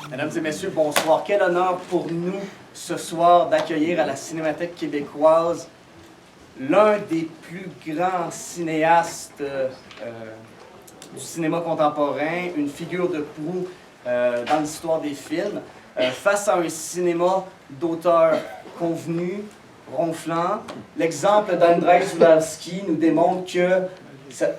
Mesdames et messieurs, bonsoir. Quel honneur pour nous ce soir d'accueillir à la Cinémathèque québécoise l'un des plus grands cinéastes du cinéma contemporain, une figure de proue dans l'histoire des films, face à un cinéma d'auteurs convenus, ronflant. L'exemple d'Andrzej Żuławski nous démontre que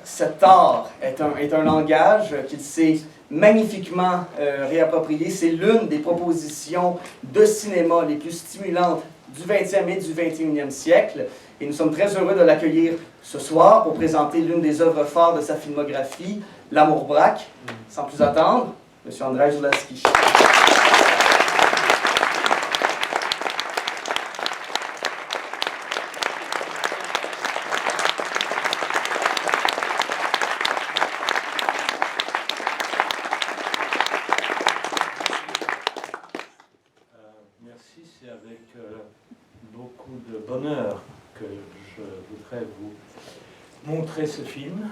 cet art est un langage qu'il s'est magnifiquement réapproprié. C'est l'une des propositions de cinéma les plus stimulantes du 20e et du 21e siècle. Et nous sommes très heureux de l'accueillir ce soir pour présenter l'une des œuvres phares de sa filmographie, L'Amour braque. Sans plus attendre, M. Andrzej Żuławski. Merci, c'est avec beaucoup de bonheur que je voudrais vous montrer ce film.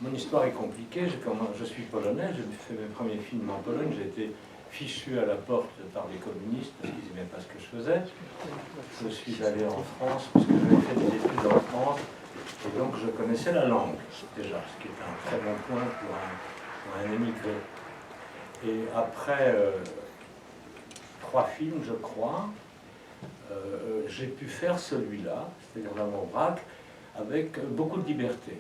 Mon histoire est compliquée. Je suis polonais, j'ai fait mes premiers films en Pologne. J'ai été fichu à la porte par les communistes parce qu'ils n'aimaient pas ce que je faisais. Je suis allé en France parce que j'avais fait des études en France et donc je connaissais la langue déjà, ce qui est un très bon point pour un émigré. Et après 3 films, je crois, j'ai pu faire celui-là, c'est-à-dire L'Amour braque, avec beaucoup de liberté.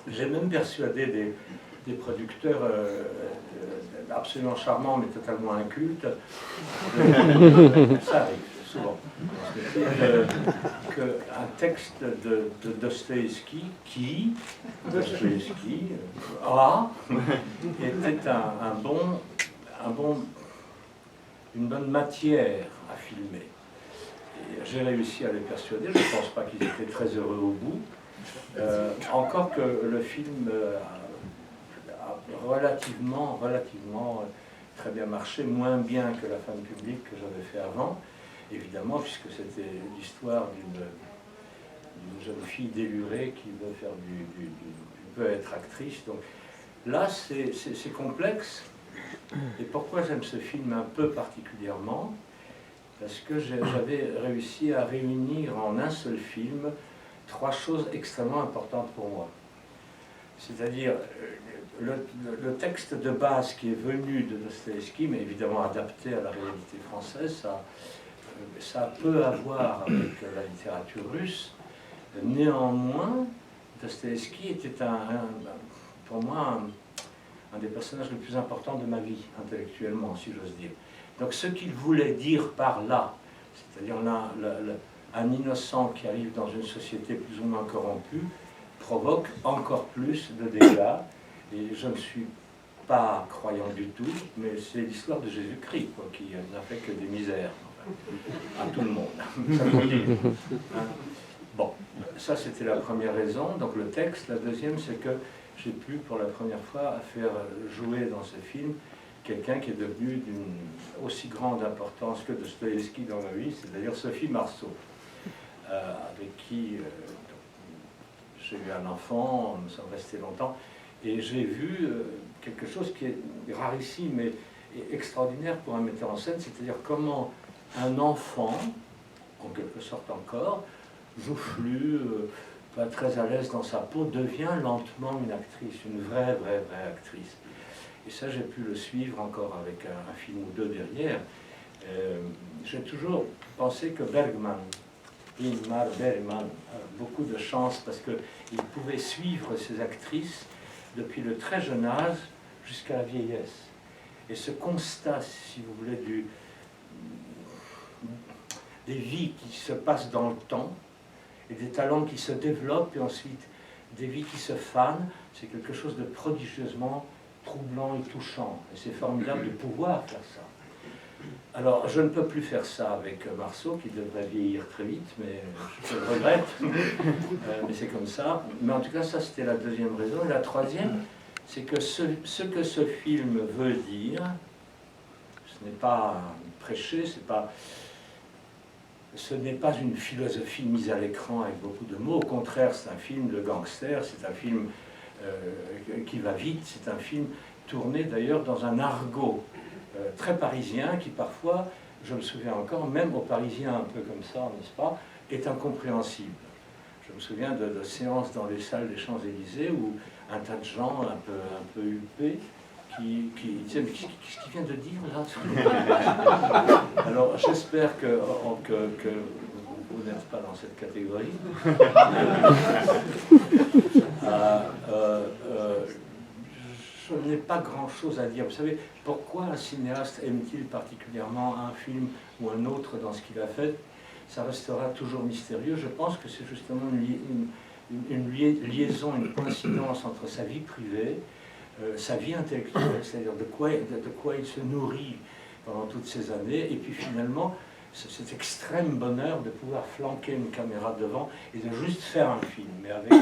J'ai même persuadé des producteurs absolument charmants, mais totalement incultes, ça arrive souvent, qu'un texte de Dostoïevski, était une bonne matière à filmer. J'ai réussi à les persuader, je ne pense pas qu'ils étaient très heureux au bout. Encore que le film a relativement très bien marché, moins bien que La femme publique que j'avais fait avant, évidemment, puisque c'était l'histoire d'une jeune fille délurée qui veut être actrice. Donc là, c'est complexe. Et pourquoi j'aime ce film un peu particulièrement? Parce que j'avais réussi à réunir en un seul film 3 choses extrêmement importantes pour moi. C'est-à-dire le texte de base qui est venu de Dostoïevski, mais évidemment adapté à la réalité française, ça peut avoir avec la littérature russe. Néanmoins, Dostoïevski était pour moi un des personnages les plus importants de ma vie, intellectuellement, si j'ose dire. Donc ce qu'il voulait dire par là, c'est-à-dire un innocent qui arrive dans une société plus ou moins corrompue, provoque encore plus de dégâts. Et je ne suis pas croyant du tout, mais c'est l'histoire de Jésus-Christ qui n'a fait que des misères, enfin, à tout le monde. Ça continue. Hein? Bon, ça c'était la première raison, donc le texte. La deuxième, c'est que j'ai pu pour la première fois faire jouer dans ce film quelqu'un qui est devenu d'une aussi grande importance que Dostoïevski dans ma vie, c'est d'ailleurs Sophie Marceau, avec qui j'ai eu un enfant, nous sommes restés longtemps, et j'ai vu quelque chose qui est rarissime mais extraordinaire pour un metteur en scène, c'est-à-dire comment un enfant, en quelque sorte encore, joufflu, pas très à l'aise dans sa peau, devient lentement une actrice, une vraie actrice. Et ça, j'ai pu le suivre encore avec un film ou 2 derrière. J'ai toujours pensé que Ingmar Bergman a beaucoup de chance parce qu'il pouvait suivre ses actrices depuis le très jeune âge jusqu'à la vieillesse. Et ce constat, si vous voulez, des vies qui se passent dans le temps, et des talents qui se développent, et ensuite des vies qui se fanent, c'est quelque chose de prodigieusement troublant et touchant. Et c'est formidable de pouvoir faire ça. Alors, je ne peux plus faire ça avec Marceau, qui devrait vieillir très vite, mais je le regrette. Mais c'est comme ça. Mais en tout cas, ça, c'était la deuxième raison. Et la troisième, c'est que ce que ce film veut dire, ce n'est pas prêcher, ce n'est pas une philosophie mise à l'écran avec beaucoup de mots. Au contraire, c'est un film de gangster, c'est un film qui va vite. C'est un film tourné d'ailleurs dans un argot très parisien qui parfois, je me souviens encore, même aux Parisiens un peu comme ça, n'est-ce pas, est incompréhensible. Je me souviens de séances dans les salles des Champs-Élysées où un tas de gens un peu huppés qui disaient « mais qu'est-ce qu'il vient de dire là ?» Alors j'espère que vous n'êtes pas dans cette catégorie. Je n'ai pas grand-chose à dire. Vous savez, pourquoi un cinéaste aime-t-il particulièrement un film ou un autre dans ce qu'il a fait? Ça restera toujours mystérieux. Je pense que c'est justement une liaison, une coïncidence entre sa vie privée, sa vie intellectuelle, c'est-à-dire de quoi il se nourrit pendant toutes ces années, et puis finalement cet extrême bonheur de pouvoir flanquer une caméra devant et de juste faire un film, mais avec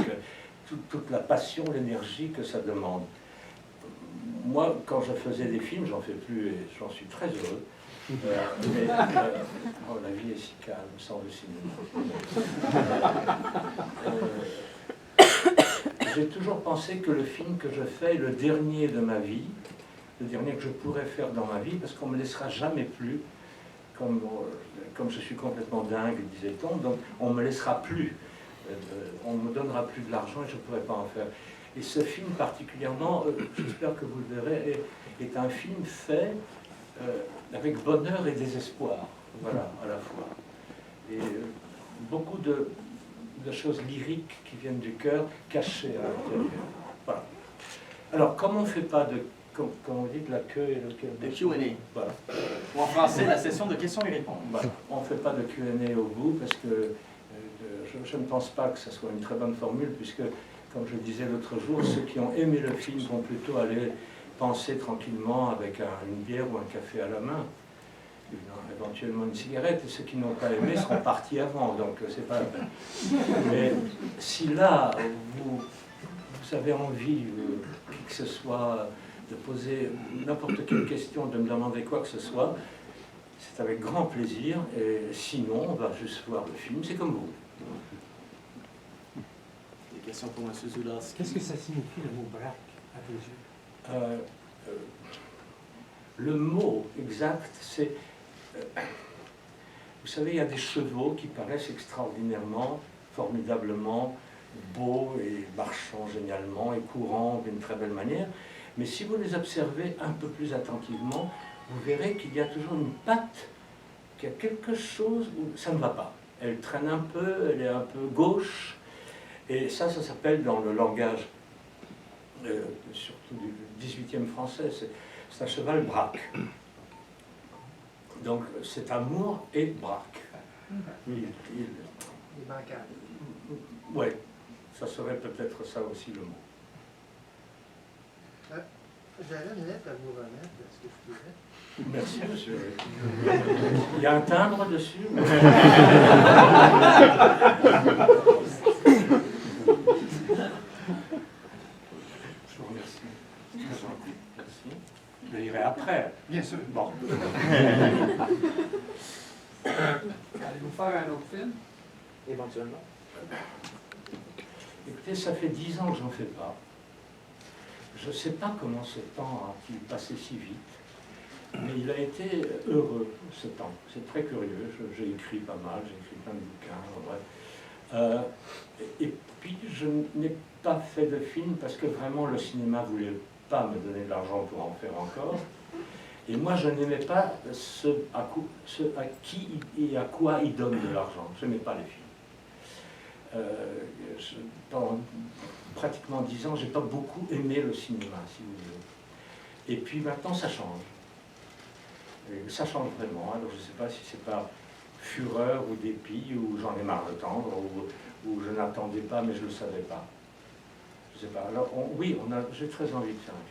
toute la passion, l'énergie que ça demande. Moi, quand je faisais des films, j'en fais plus et j'en suis très heureux. Oh, la vie est si calme sans le cinéma. J'ai toujours pensé que le film que je fais est le dernier de ma vie, le dernier que je pourrais faire dans ma vie, parce qu'on ne me laissera jamais plus, comme je suis complètement dingue, disait-on, donc on ne me laissera plus, on ne me donnera plus de l'argent et je ne pourrai pas en faire. Et ce film particulièrement, j'espère que vous le verrez, est un film fait avec bonheur et désespoir, voilà, à la fois. Et beaucoup de choses lyriques qui viennent du cœur, cachées à l'intérieur. Voilà. Alors, comme on ne fait pas de, comme on dit, de la queue et le Q&A. Voilà. Ou en français, la session de questions et réponses. Voilà. On ne fait pas de Q&A au bout, parce que je ne pense pas que ce soit une très bonne formule, puisque, comme je disais l'autre jour, ceux qui ont aimé le film vont plutôt aller penser tranquillement avec une bière ou un café à la main, éventuellement une cigarette, et ceux qui n'ont pas aimé seront partis avant, donc c'est pas la peine. Mais si là, vous avez envie, qui que ce soit, de poser n'importe quelle question, de me demander quoi que ce soit, c'est avec grand plaisir, et sinon, on va juste voir le film, c'est comme vous. Des questions pour M. Zulawski. Qu'est-ce que ça signifie le mot braque à vos yeux? Le mot exact, c'est... vous savez, il y a des chevaux qui paraissent extraordinairement, formidablement beaux et marchant génialement et courant d'une très belle manière. Mais si vous les observez un peu plus attentivement, vous verrez qu'il y a toujours une patte, qu'il y a quelque chose où ça ne va pas. Elle traîne un peu, elle est un peu gauche. Et ça s'appelle dans le langage, surtout du 18e français, c'est un cheval braque. Donc c'est amour et braque. Oui, ça serait peut-être ça aussi le mot. J'avais une lettre à vous remettre, est-ce que je pourrais? Merci, monsieur. Il y a un timbre dessus. Je vous remercie. Très gentil. Merci. Je lirai après. Bien sûr. Bon. Allez-vous faire un autre film? Éventuellement. Écoutez, ça fait 10 ans que j'en fais pas. Je ne sais pas comment ce temps a-t-il passé si vite, mais il a été heureux, ce temps. C'est très curieux. J'ai écrit pas mal, j'ai écrit plein de bouquins, bref. Et puis, je n'ai pas fait de film parce que vraiment le cinéma ne voulait pas me donner de l'argent pour en faire encore. Et moi, je n'aimais pas ce à qui et à quoi ils donnent de l'argent. Je n'aimais pas les films. Pendant pratiquement 10 ans, je n'ai pas beaucoup aimé le cinéma, si vous voulez. Et puis maintenant, ça change. Et ça change vraiment. Alors, je ne sais pas si c'est par fureur ou dépit, ou j'en ai marre d'attendre, ou je n'attendais pas, mais je ne le savais pas. Je ne sais pas. Alors, oui, j'ai très envie de faire un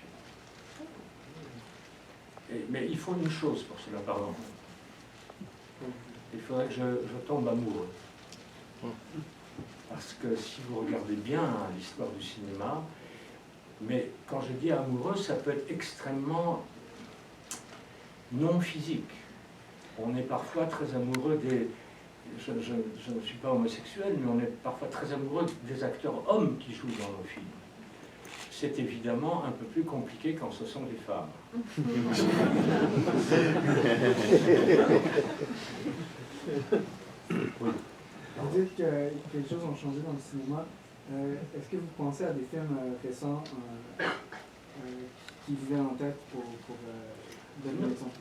film. Mais il faut une chose pour cela, pardon. Il faudrait que je tombe amoureux. Parce que si vous regardez bien l'histoire du cinéma, mais quand je dis amoureux, ça peut être extrêmement non physique. On est parfois très amoureux des... Je ne suis pas homosexuel, mais on est parfois très amoureux des acteurs hommes qui jouent dans nos films. c'est évidemment un peu plus compliqué quand ce sont des femmes. Oui. Vous dites que les choses ont changé dans le cinéma. Est-ce que vous pensez à des films récents qui vous viennent en tête pour donner l'exemple?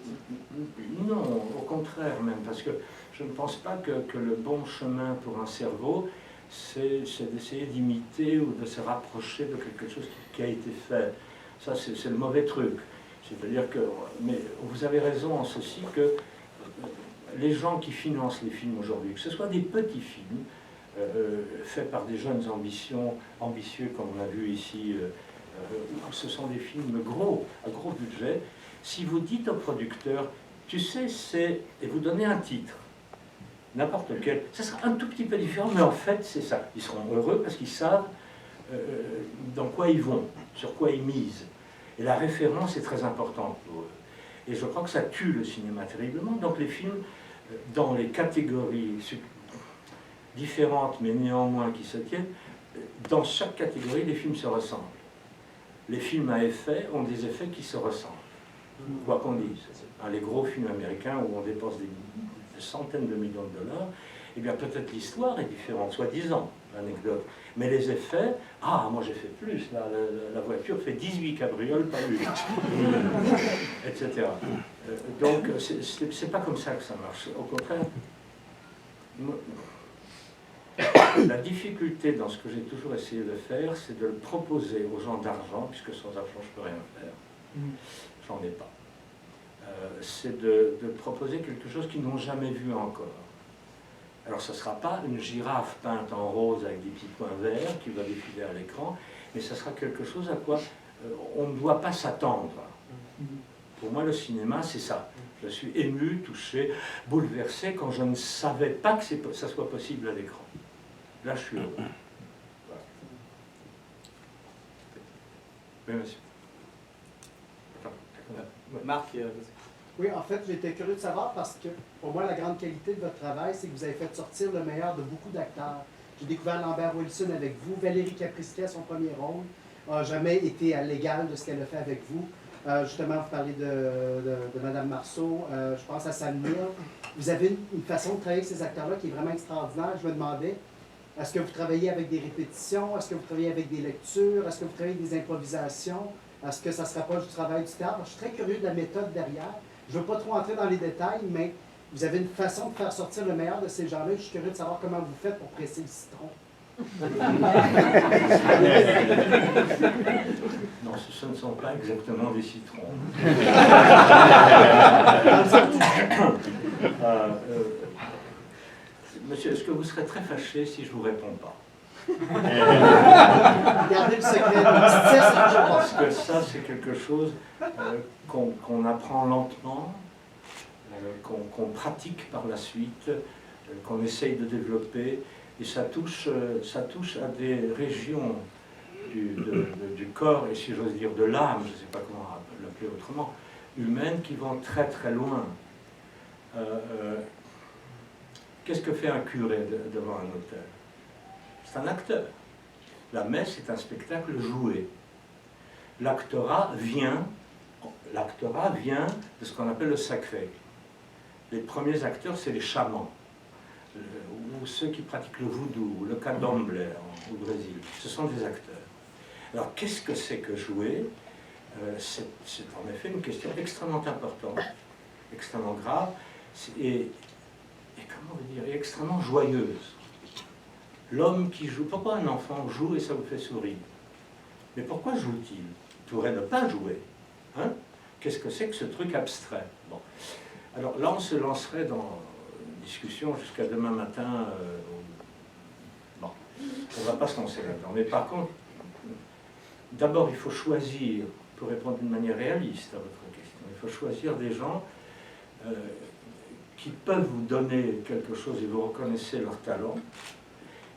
Non, au contraire même, parce que je ne pense pas que le bon chemin pour un cerveau, c'est d'essayer d'imiter ou de se rapprocher de quelque chose qui a été fait. Ça, c'est le mauvais truc. C'est-à-dire que, mais vous avez raison en ceci que les gens qui financent les films aujourd'hui, que ce soit des petits films faits par des jeunes ambitieux, comme on a vu ici, ou ce sont des films à gros budget, si vous dites au producteur, tu sais, et vous donnez un titre, n'importe lequel, ça sera un tout petit peu différent, mais en fait, c'est ça. Ils seront heureux parce qu'ils savent dans quoi ils vont, sur quoi ils misent. Et la référence est très importante pour eux. Et je crois que ça tue le cinéma terriblement. Donc les films, dans les catégories différentes, mais néanmoins qui se tiennent, dans chaque catégorie, les films se ressemblent. Les films à effet ont des effets qui se ressemblent, quoi qu'on dise. Les gros films américains où on dépense des centaines de millions de dollars, eh bien peut-être l'histoire est différente, soi-disant, l'anecdote. Mais les effets, moi j'ai fait plus, là, la voiture fait 18 cabrioles, pas une, etc. Donc c'est pas comme ça que ça marche. Au contraire, la difficulté dans ce que j'ai toujours essayé de faire, c'est de le proposer aux gens d'argent, puisque sans argent je peux rien faire, j'en ai pas. C'est de proposer quelque chose qu'ils n'ont jamais vu encore. Alors ce ne sera pas une girafe peinte en rose avec des petits points verts qui va défiler à l'écran, mais ce sera quelque chose à quoi on ne doit pas s'attendre. Pour moi, le cinéma, c'est ça. Je suis ému, touché, bouleversé quand je ne savais pas que ça soit possible à l'écran. Là, je suis heureux. Voilà. Oui, monsieur. Marc, Oui, en fait, j'étais curieux de savoir parce que pour moi, la grande qualité de votre travail, c'est que vous avez fait sortir le meilleur de beaucoup d'acteurs. J'ai découvert Lambert Wilson avec vous, Valérie Caprisquet, son premier rôle, n'a jamais été à l'égal de ce qu'elle a fait avec vous. Justement, vous parlez de Mme Marceau, je pense à Sam Neill. Vous avez une façon de travailler avec ces acteurs-là qui est vraiment extraordinaire. Je me demandais, est-ce que vous travaillez avec des répétitions? Est-ce que vous travaillez avec des lectures? Est-ce que vous travaillez avec des improvisations? Est-ce que ça ne se rapproche du travail du théâtre? Je suis très curieux de la méthode derrière. Je ne veux pas trop entrer dans les détails, mais vous avez une façon de faire sortir le meilleur de ces gens-là. Je suis curieux de savoir comment vous faites pour presser le citron. Non, ce ne sont pas exactement des citrons. Monsieur, est-ce que vous serez très fâché si je ne vous réponds pas? Gardez le secret. Parce que ça, c'est quelque chose qu'on apprend lentement, qu'on pratique par la suite, qu'on essaye de développer, et ça touche à des régions du corps, et si j'ose dire de l'âme, je ne sais pas comment l'appeler autrement, humaines, qui vont très très loin. Qu'est-ce que fait un curé devant un autel? C'est un acteur. La messe est un spectacle joué. L'actorat vient de ce qu'on appelle le sacré. Les premiers acteurs, c'est les chamans, ou ceux qui pratiquent le voodoo, ou le candomblé au Brésil. Ce sont des acteurs. Alors, qu'est-ce que c'est que jouer? C'est en effet une question extrêmement importante, extrêmement grave, et comment vous dire, extrêmement joyeuse. L'homme qui joue, pourquoi un enfant joue et ça vous fait sourire? Mais pourquoi joue-t-il? Il pourrait ne pas jouer. Hein? Qu'est-ce que c'est que ce truc abstrait? Bon. Alors là, on se lancerait dans une discussion jusqu'à demain matin. Bon, on ne va pas se lancer là-dedans. Mais par contre, d'abord, il faut choisir, pour répondre d'une manière réaliste à votre question, il faut choisir des gens qui peuvent vous donner quelque chose et vous reconnaissez leur talent,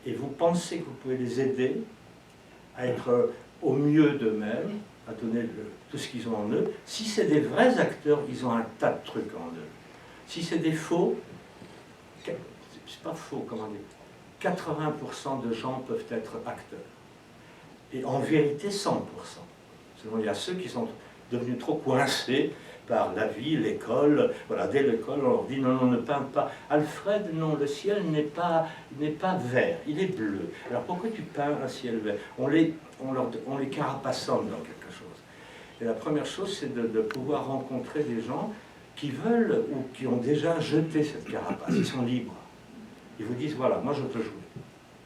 et vous pensez que vous pouvez les aider à être au mieux d'eux-mêmes, à donner tout ce qu'ils ont en eux. Si c'est des vrais acteurs, ils ont un tas de trucs en eux. Si c'est des faux, c'est pas faux, comment dire, 80% de gens peuvent être acteurs. Et en vérité, 100%. Seulement, il y a ceux qui sont devenus trop coincés par la vie, l'école. Voilà, dès l'école, on leur dit non, non, ne peins pas. Alfred, non, le ciel n'est pas vert, il est bleu. Alors pourquoi tu peins un ciel vert? On les carapaçonne dans quelque chose. Et la première chose, c'est de pouvoir rencontrer des gens qui veulent ou qui ont déjà jeté cette carapace. Ils sont libres. Ils vous disent, voilà, moi je peux jouer.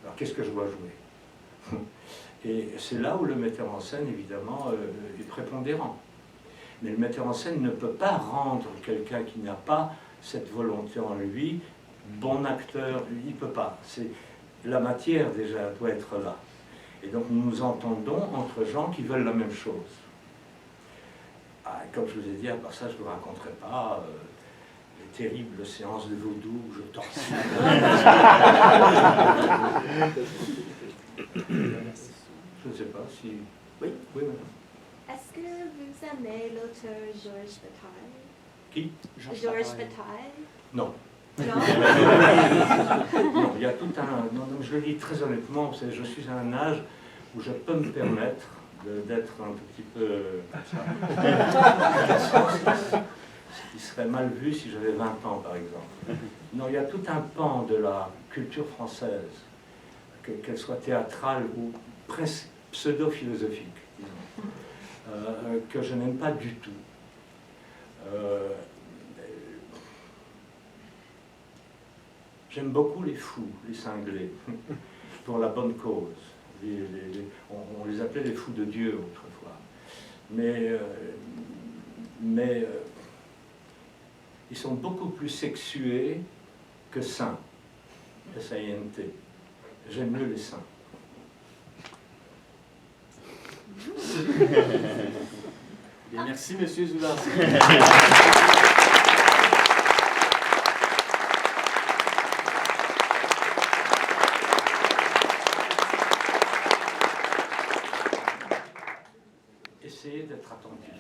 Alors qu'est-ce que je dois jouer? Et c'est là où le metteur en scène, évidemment, est prépondérant. Mais le metteur en scène ne peut pas rendre quelqu'un qui n'a pas cette volonté en lui bon acteur. Il ne peut pas. La matière, déjà, doit être là. Et donc nous nous entendons entre gens qui veulent la même chose. Ah, comme je vous ai dit, à part ça, je ne vous raconterai pas les terribles séances de vaudou où je torture. Je ne sais pas si... Oui, oui, madame. Est-ce que vous aimez l'auteur Georges Bataille? Qui? Georges Bataille? Non. Non? Non, il y a tout un... Non, je le dis très honnêtement, je suis à un âge où je peux me permettre d'être un petit peu... ce qui serait mal vu si j'avais 20 ans, par exemple. Non, il y a tout un pan de la culture française, qu'elle soit théâtrale ou presque pseudo-philosophique, que je n'aime pas du tout. J'aime beaucoup les fous, les cinglés, pour la bonne cause. On les appelait les fous de Dieu autrefois. Mais ils sont beaucoup plus sexués que saints. S-A-I-N-T. J'aime mieux les saints. Bien, merci, monsieur Zoulanski. Essayez d'être attentif.